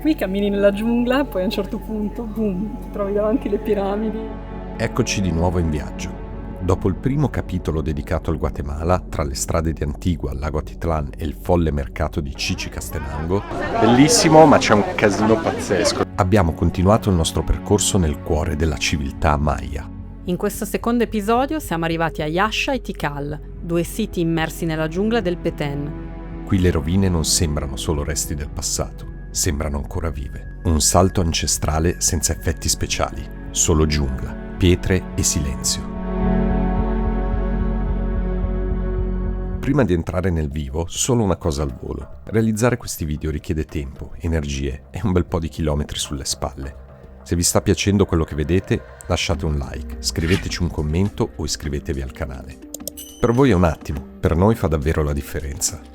Qui cammini nella giungla, poi a un certo punto, boom, ti trovi davanti le piramidi. Eccoci di nuovo in viaggio. Dopo il primo capitolo dedicato al Guatemala, tra le strade di Antigua, il lago Atitlán e il folle mercato di Chichicastenango, Bellissimo, ma c'è un casino pazzesco. abbiamo continuato il nostro percorso nel cuore della civiltà Maya. In questo secondo episodio siamo arrivati a Yaxha e Tikal, due siti immersi nella giungla del Petén. Qui le rovine non sembrano solo resti del passato, sembrano ancora vive. Un salto ancestrale senza effetti speciali, solo giungla, pietre e silenzio. Prima di entrare nel vivo, solo una cosa al volo. Realizzare questi video richiede tempo, energie e un bel po' di chilometri sulle spalle. Se vi sta piacendo quello che vedete, lasciate un like, scriveteci un commento o iscrivetevi al canale. Per voi è un attimo, per noi fa davvero la differenza.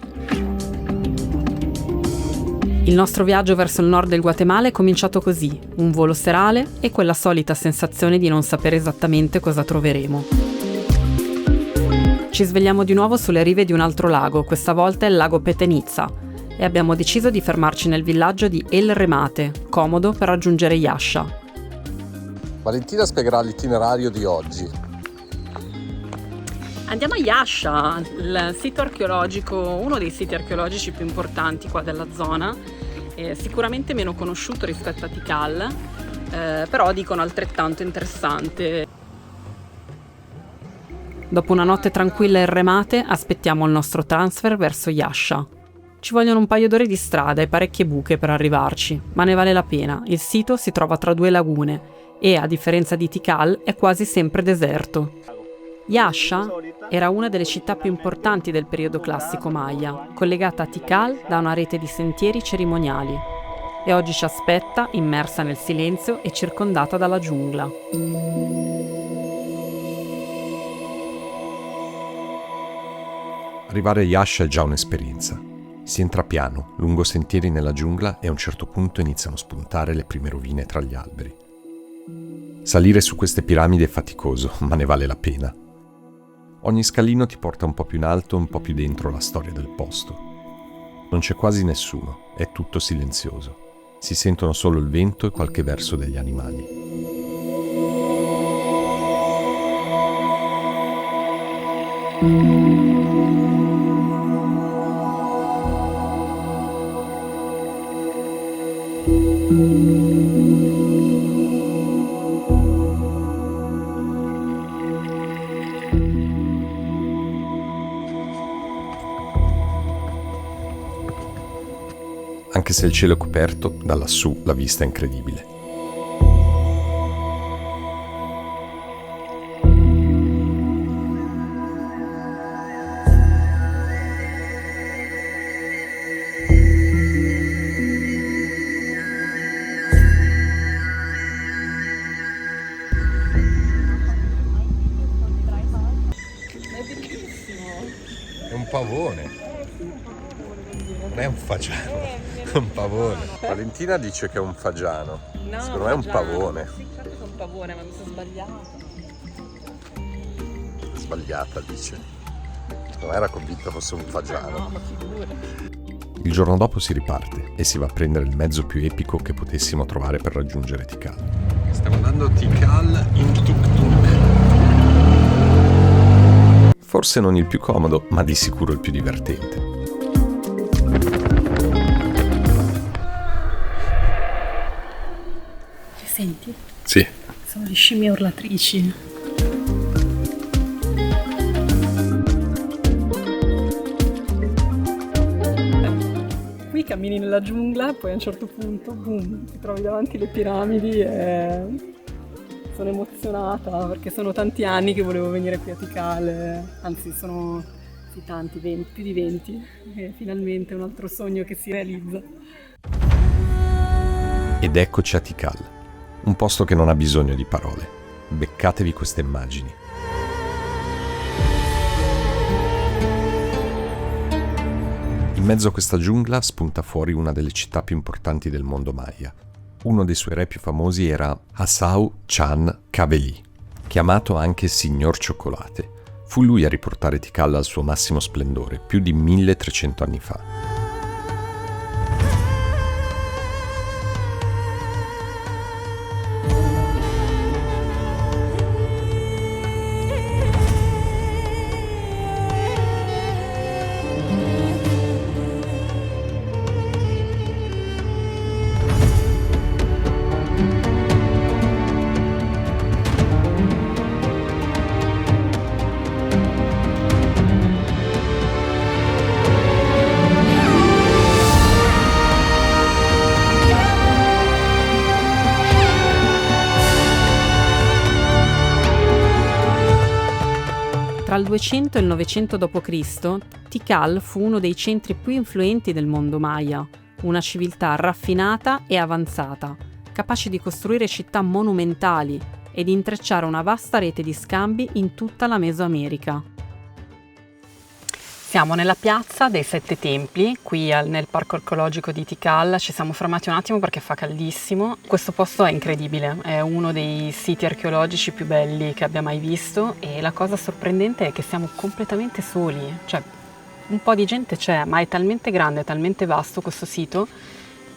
Il nostro viaggio verso il nord del Guatemala è cominciato così, un volo serale e quella solita sensazione di non sapere esattamente cosa troveremo. Ci svegliamo di nuovo sulle rive di un altro lago, questa volta è il lago Petenitsa, e abbiamo deciso di fermarci nel villaggio di El Remate, comodo per raggiungere Yaxha. Valentina spiegherà l'itinerario di oggi. Andiamo a Yaxha, il sito archeologico, uno dei siti archeologici più importanti qua della zona, sicuramente meno conosciuto rispetto a Tikal, però dicono altrettanto interessante. Dopo una notte tranquilla e remate, aspettiamo il nostro transfer verso Yaxha. Ci vogliono un paio d'ore di strada e parecchie buche per arrivarci, ma ne vale la pena. Il sito si trova tra due lagune e, a differenza di Tikal, è quasi sempre deserto. Yaxha era una delle città più importanti del periodo classico Maya, collegata a Tikal da una rete di sentieri cerimoniali. E oggi ci aspetta, immersa nel silenzio e circondata dalla giungla. Arrivare a Yaxha è già un'esperienza. Si entra piano, lungo sentieri nella giungla e a un certo punto iniziano a spuntare le prime rovine tra gli alberi. Salire su queste piramidi è faticoso, ma ne vale la pena. Ogni scalino ti porta un po' più in alto e un po' più dentro la storia del posto. Non c'è quasi nessuno, è tutto silenzioso. Si sentono solo il vento e qualche verso degli animali. Anche se il cielo è coperto, da lassù la vista è incredibile. È bellissimo. È un pavone. Non è un fagiano, è un pavone. Valentina dice che è un fagiano. No, secondo me è un pavone. Sì, certo che è un pavone, ma mi sono sbagliata. Sbagliata, dice. Secondo me era convinta fosse un fagiano. No, ma figurati. Il giorno dopo si riparte e si va a prendere il mezzo più epico che potessimo trovare per raggiungere Tikal. Stiamo andando a Tikal in tuk-tuk. Forse non il più comodo, ma di sicuro il più divertente. Li senti? Sì. Sono le scimmie urlatrici. Qui cammini nella giungla, poi a un certo punto, boom, ti trovi davanti le piramidi e sono emozionata perché sono tanti anni che volevo venire qui a Tikal, anzi sono sì, tanti, 20, più di 20, e finalmente un altro sogno che si realizza. Ed eccoci a Tikal, un posto che non ha bisogno di parole. Beccatevi queste immagini. In mezzo a questa giungla spunta fuori una delle città più importanti del mondo Maya. Uno dei suoi re più famosi era Hasau Chan Kaveli, chiamato anche Signor Cioccolate. Fu lui a riportare Tikal al suo massimo splendore, più di 1300 anni fa. il 200 e il 900 d.C., Tikal fu uno dei centri più influenti del mondo Maya, una civiltà raffinata e avanzata, capace di costruire città monumentali e di intrecciare una vasta rete di scambi in tutta la Mesoamerica. Siamo nella piazza dei Sette Templi, qui nel parco archeologico di Tikal. Ci siamo fermati un attimo perché fa caldissimo. Questo posto è incredibile, è uno dei siti archeologici più belli che abbia mai visto e la cosa sorprendente è che siamo completamente soli, cioè un po' di gente c'è, ma è talmente grande, talmente vasto questo sito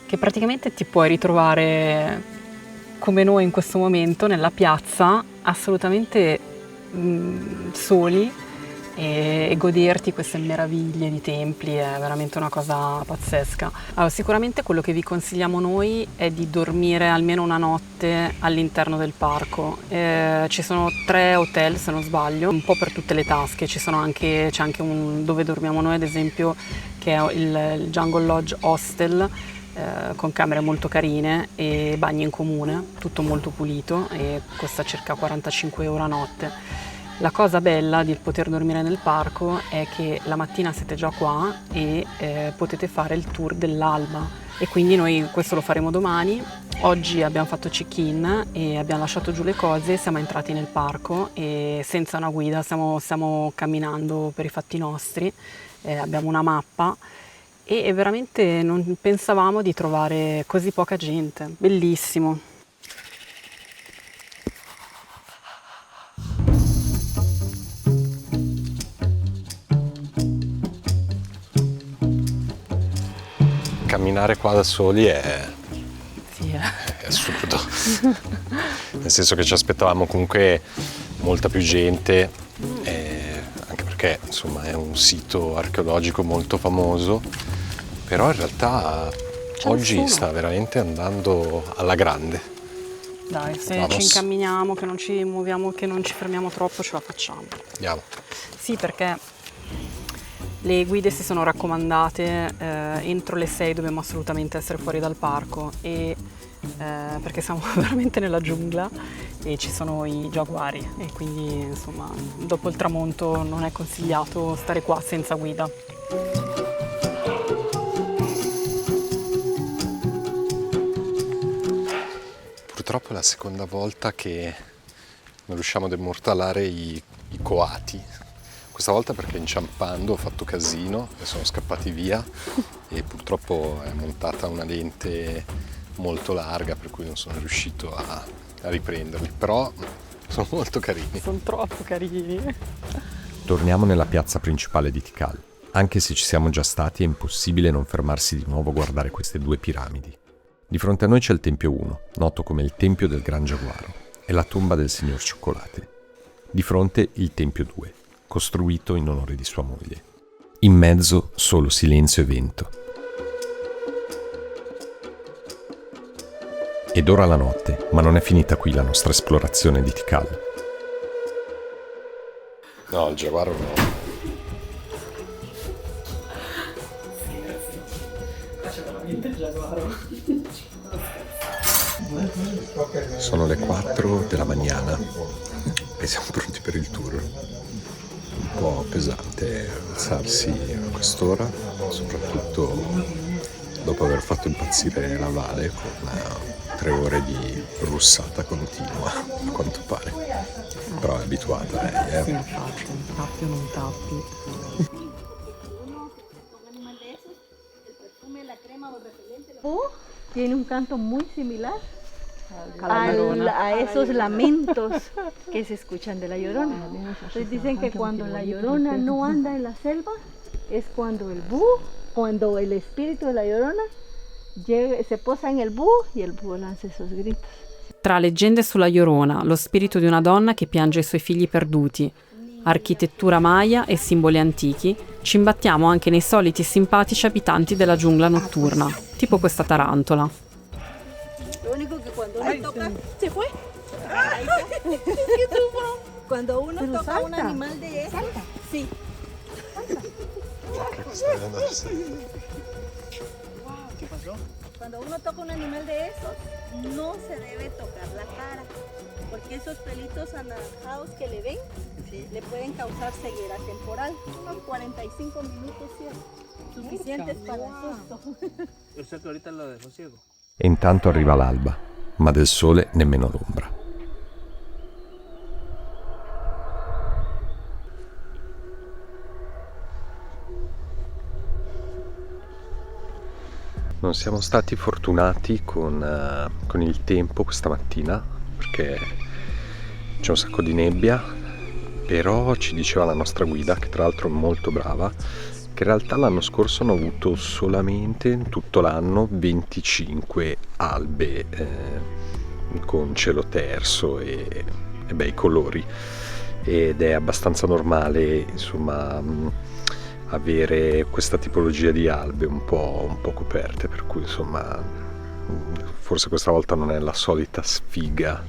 che praticamente ti puoi ritrovare come noi in questo momento nella piazza assolutamente soli e goderti queste meraviglie di templi. È veramente una cosa pazzesca. Allora, sicuramente quello che vi consigliamo noi è di dormire almeno una notte all'interno del parco. Ci sono 3 hotel, se non sbaglio, un po' per tutte le tasche. C'è anche un dove dormiamo noi, ad esempio, che è il Jungle Lodge Hostel, con camere molto carine e bagni in comune, tutto molto pulito, e costa circa 45 euro a notte. La cosa bella di poter dormire nel parco è che la mattina siete già qua e potete fare il tour dell'alba, e quindi noi questo lo faremo domani. Oggi abbiamo fatto check-in e abbiamo lasciato giù le cose, siamo entrati nel parco e senza una guida stiamo camminando per i fatti nostri, abbiamo una mappa e veramente non pensavamo di trovare così poca gente, bellissimo. Camminare qua da soli è Sì, assurdo, nel senso che ci aspettavamo comunque molta più gente, anche perché insomma è un sito archeologico molto famoso, però in realtà oggi nessuno. sta veramente andando alla grande. Dai, se Vamos. ci incamminiamo, che non ci muoviamo, che non ci fermiamo troppo, ce la facciamo. Andiamo. Sì, perché le guide si sono raccomandate, entro le 6 dobbiamo assolutamente essere fuori dal parco, e perché siamo veramente nella giungla e ci sono i giaguari, e quindi insomma dopo il tramonto non è consigliato stare qua senza guida. Purtroppo è la seconda volta che non riusciamo ad immortalare i coati. Questa volta perché inciampando ho fatto casino e sono scappati via, e purtroppo è montata una lente molto larga per cui non sono riuscito a riprenderli, però sono molto carini. Sono troppo carini. Torniamo nella piazza principale di Tikal. Anche se ci siamo già stati, è impossibile non fermarsi di nuovo a guardare queste 2 piramidi. Di fronte a noi c'è il Tempio 1, noto come il Tempio del Gran Giaguaro, e la tomba del Signor Cioccolate. Di fronte il Tempio 2, costruito in onore di sua moglie. In mezzo solo silenzio e vento. Ed ora la notte, ma non è finita qui la nostra esplorazione di Tikal. No, il giaguaro no. Sono le 4 della mañana e siamo pronti per il tour. Un po' pesante alzarsi a quest'ora, soprattutto dopo aver fatto impazzire la Vale con 3 ore di russata continua, a quanto pare. Però è abituata lei, Sì, infatti, tappi o non tappi. Tiene un canto muy similar La Llorona. a esos lamentos que se escuchan de la Llorona. Entonces dicen que cuando la Llorona no anda en la selva es cuando cuando el espíritu de la Llorona se posa en el búho y el búho lanza esos gritos. Tra leggende sulla Llorona, lo spirito di una donna che piange i suoi figli perduti, architettura maya e simboli antichi, ci imbattiamo anche nei soliti simpatici abitanti della giungla notturna, tipo questa tarantola. Lo único que cuando uno toca, se fue. Cuando uno toca un animal de eso, sí. Cuando uno toca un animal de esos, no se debe tocar la cara, porque esos pelitos anaranjados que le ven, le pueden causar ceguera temporal. Unos 45 minutos, ¿sí? Suficientes para el susto. O sea que ahorita lo dejó ciego. E intanto arriva l'alba, ma del sole nemmeno l'ombra. Non siamo stati fortunati con il tempo questa mattina perché c'è un sacco di nebbia, però ci diceva la nostra guida, che tra l'altro è molto brava, che in realtà l'anno scorso hanno avuto solamente in tutto l'anno 25 albe con cielo terso e bei colori, ed è abbastanza normale, insomma, avere questa tipologia di albe un po' coperte, per cui insomma forse questa volta non è la solita sfiga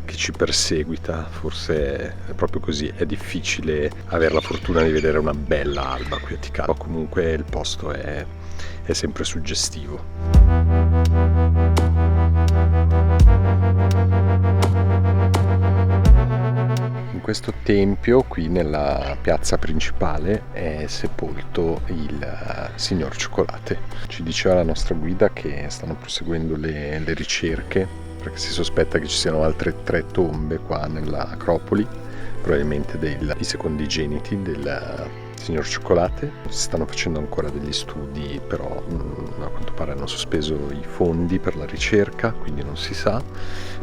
che ci perseguita, forse è proprio così, è difficile avere la fortuna di vedere una bella alba qui a Tikal, comunque il posto è sempre suggestivo. In questo tempio, qui nella piazza principale, è sepolto il signor Cioccolate. Ci diceva la nostra guida che stanno proseguendo le ricerche, perché si sospetta che ci siano altre 3 tombe qua nell'acropoli, probabilmente dei secondigeniti del signor Cioccolate. Si stanno facendo ancora degli studi, però a quanto pare hanno sospeso i fondi per la ricerca, quindi non si sa.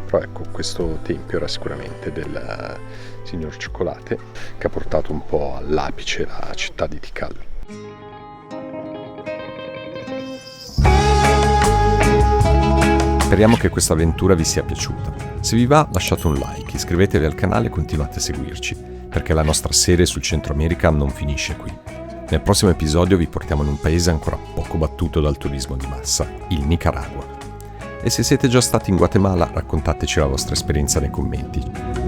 Però ecco, questo tempio era sicuramente del signor Cioccolate, che ha portato un po' all'apice la città di Tikal. Speriamo che questa avventura vi sia piaciuta. Se vi va, lasciate un like, iscrivetevi al canale e continuate a seguirci, perché la nostra serie sul Centro America non finisce qui. Nel prossimo episodio vi portiamo in un paese ancora poco battuto dal turismo di massa, il Nicaragua. E se siete già stati in Guatemala, raccontateci la vostra esperienza nei commenti.